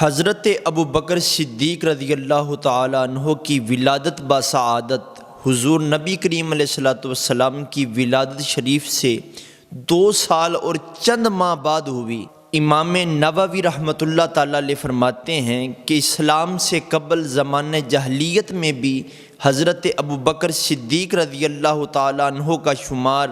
حضرت ابو بکر صدیق رضی اللہ تعالیٰ عنہ کی ولادت بسعادت حضور نبی کریم علیہ السلام کی ولادت شریف سے 2 سال اور چند ماہ بعد ہوئی۔ امام نووی رحمۃ اللہ تعالیٰ علیہ فرماتے ہیں کہ اسلام سے قبل زمانہ جاہلیت میں بھی حضرت ابو بکر صدیق رضی اللہ تعالیٰ عنہ کا شمار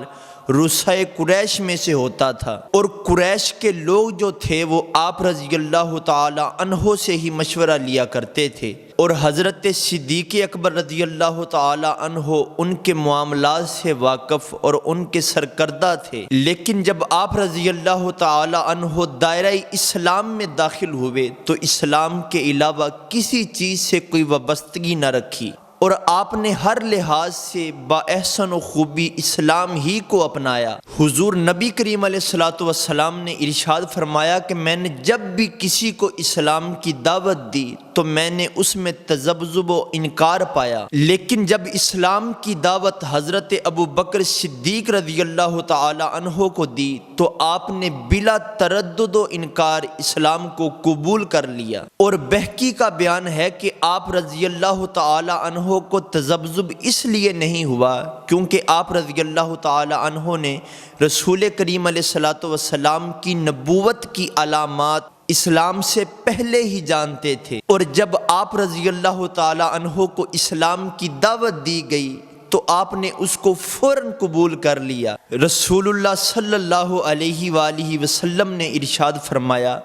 رؤسائے قریش میں سے ہوتا تھا، اور قریش کے لوگ جو تھے وہ آپ رضی اللہ تعالی عنہ سے ہی مشورہ لیا کرتے تھے، اور حضرت صدیق اکبر رضی اللہ تعالی عنہ ان کے معاملات سے واقف اور ان کے سرکردہ تھے۔ لیکن جب آپ رضی اللہ تعالی عنہ دائرہ اسلام میں داخل ہوئے تو اسلام کے علاوہ کسی چیز سے کوئی وابستگی نہ رکھی، اور آپ نے ہر لحاظ سے باحسن و خوبی اسلام ہی کو اپنایا۔ حضور نبی کریم علیہ السلام نے ارشاد فرمایا کہ میں نے جب بھی کسی کو اسلام کی دعوت دی تو میں نے اس میں تذبذب و انکار پایا، لیکن جب اسلام کی دعوت حضرت ابو بکر صدیق رضی اللہ تعالی عنہ کو دی تو آپ نے بلا تردد و انکار اسلام کو قبول کر لیا۔ اور بہقی کا بیان ہے کہ آپ رضی اللہ تعالی عنہ کو تذبذب اس لیے نہیں ہوا کیونکہ آپ رضی اللہ تعالی عنہ نے رسول کریم علیہ السلام کی نبوت کی علامات اسلام سے پہلے ہی جانتے تھے، اور جب آپ رضی اللہ تعالی عنہ کو اسلام کی دعوت دی گئی تو آپ نے اس کو فوراً قبول کر لیا۔ رسول اللہ صلی اللہ علیہ وآلہ وسلم نے ارشاد فرمایا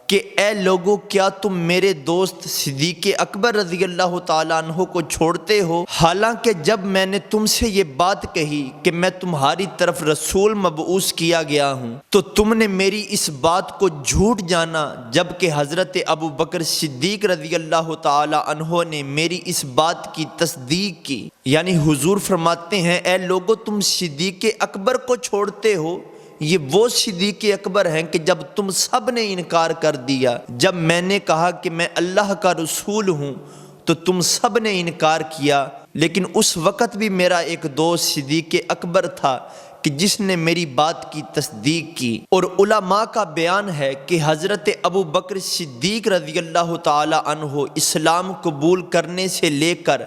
کہ اے لوگو، کیا تم میرے دوست صدیق اکبر رضی اللہ تعالیٰ عنہ کو چھوڑتے ہو، حالانکہ جب میں نے تم سے یہ بات کہی کہ میں تمہاری طرف رسول مبعوث کیا گیا ہوں تو تم نے میری اس بات کو جھوٹ جانا، جبکہ حضرت ابو بکر صدیق رضی اللہ تعالیٰ عنہ نے میری اس بات کی تصدیق کی۔ یعنی حضور فرماتے ہیں اے لوگو، تم صدیق اکبر کو چھوڑتے ہو، یہ وہ صدیق اکبر ہیں کہ جب تم سب نے انکار کر دیا، جب میں نے کہا کہ میں اللہ کا رسول ہوں تو تم سب نے انکار کیا، لیکن اس وقت بھی میرا ایک دوست صدیق اکبر تھا کہ جس نے میری بات کی تصدیق کی۔ اور علماء کا بیان ہے کہ حضرت ابو بکر صدیق رضی اللہ تعالی عنہ اسلام قبول کرنے سے لے کر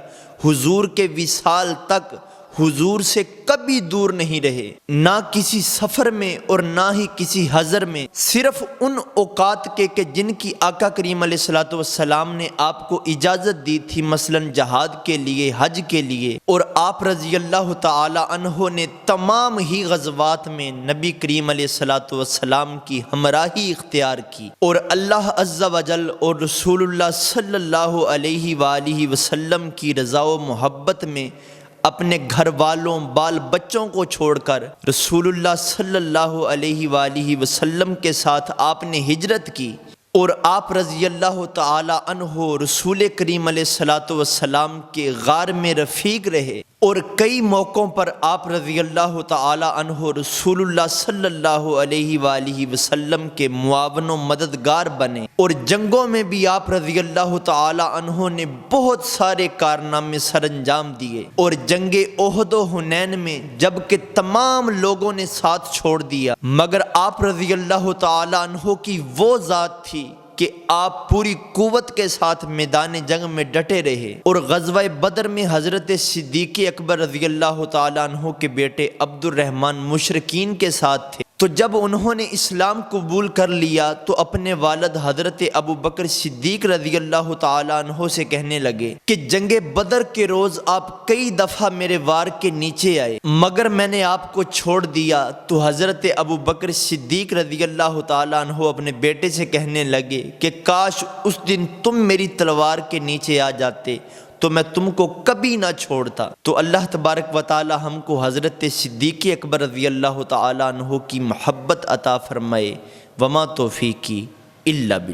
حضور کے وصال تک حضور سے کبھی دور نہیں رہے، نہ کسی سفر میں اور نہ ہی کسی حضر میں، صرف ان اوقات کے کہ جن کی آقا کریم علیہ السلام نے آپ کو اجازت دی تھی، مثلا جہاد کے لیے، حج کے لیے، اور آپ رضی اللہ تعالی عنہ نے تمام ہی غزوات میں نبی کریم علیہ السلام کی ہمراہی اختیار کی، اور اللہ عز و جل اور رسول اللہ صلی اللہ علیہ وآلہ وسلم کی رضا و محبت میں اپنے گھر والوں، بال بچوں کو چھوڑ کر رسول اللہ صلی اللہ علیہ وآلہ وسلم کے ساتھ آپ نے ہجرت کی، اور آپ رضی اللہ تعالی عنہ رسول کریم علیہ السلام کے غار میں رفیق رہے، اور کئی موقعوں پر آپ رضی اللہ تعالی عنہ رسول اللہ صلی اللہ علیہ وآلہ وسلم کے معاون و مددگار بنے، اور جنگوں میں بھی آپ رضی اللہ تعالی عنہ نے بہت سارے کارنامے سر انجام دیے، اور جنگ احد و حنین میں جبکہ تمام لوگوں نے ساتھ چھوڑ دیا مگر آپ رضی اللہ تعالی عنہ کی وہ ذات تھی کہ آپ پوری قوت کے ساتھ میدان جنگ میں ڈٹے رہے، اور غزوہ بدر میں حضرت صدیق اکبر رضی اللہ تعالیٰ عنہ کے بیٹے عبد الرحمن مشرکین کے ساتھ تھے، تو جب انہوں نے اسلام قبول کر لیا تو اپنے والد حضرت ابو بکر صدیق رضی اللہ تعالیٰ عنہ سے کہنے لگے کہ جنگ بدر کے روز آپ کئی دفعہ میرے وار کے نیچے آئے مگر میں نے آپ کو چھوڑ دیا، تو حضرت ابو بکر صدیق رضی اللہ تعالیٰ عنہ اپنے بیٹے سے کہنے لگے کہ کاش اس دن تم میری تلوار کے نیچے آ جاتے تو میں تم کو کبھی نہ چھوڑتا۔ تو اللہ تبارک و تعالی ہم کو حضرت صدیق اکبر رضی اللہ تعالی عنہ کی محبت عطا فرمائے۔ وما توفیقی الا باللہ۔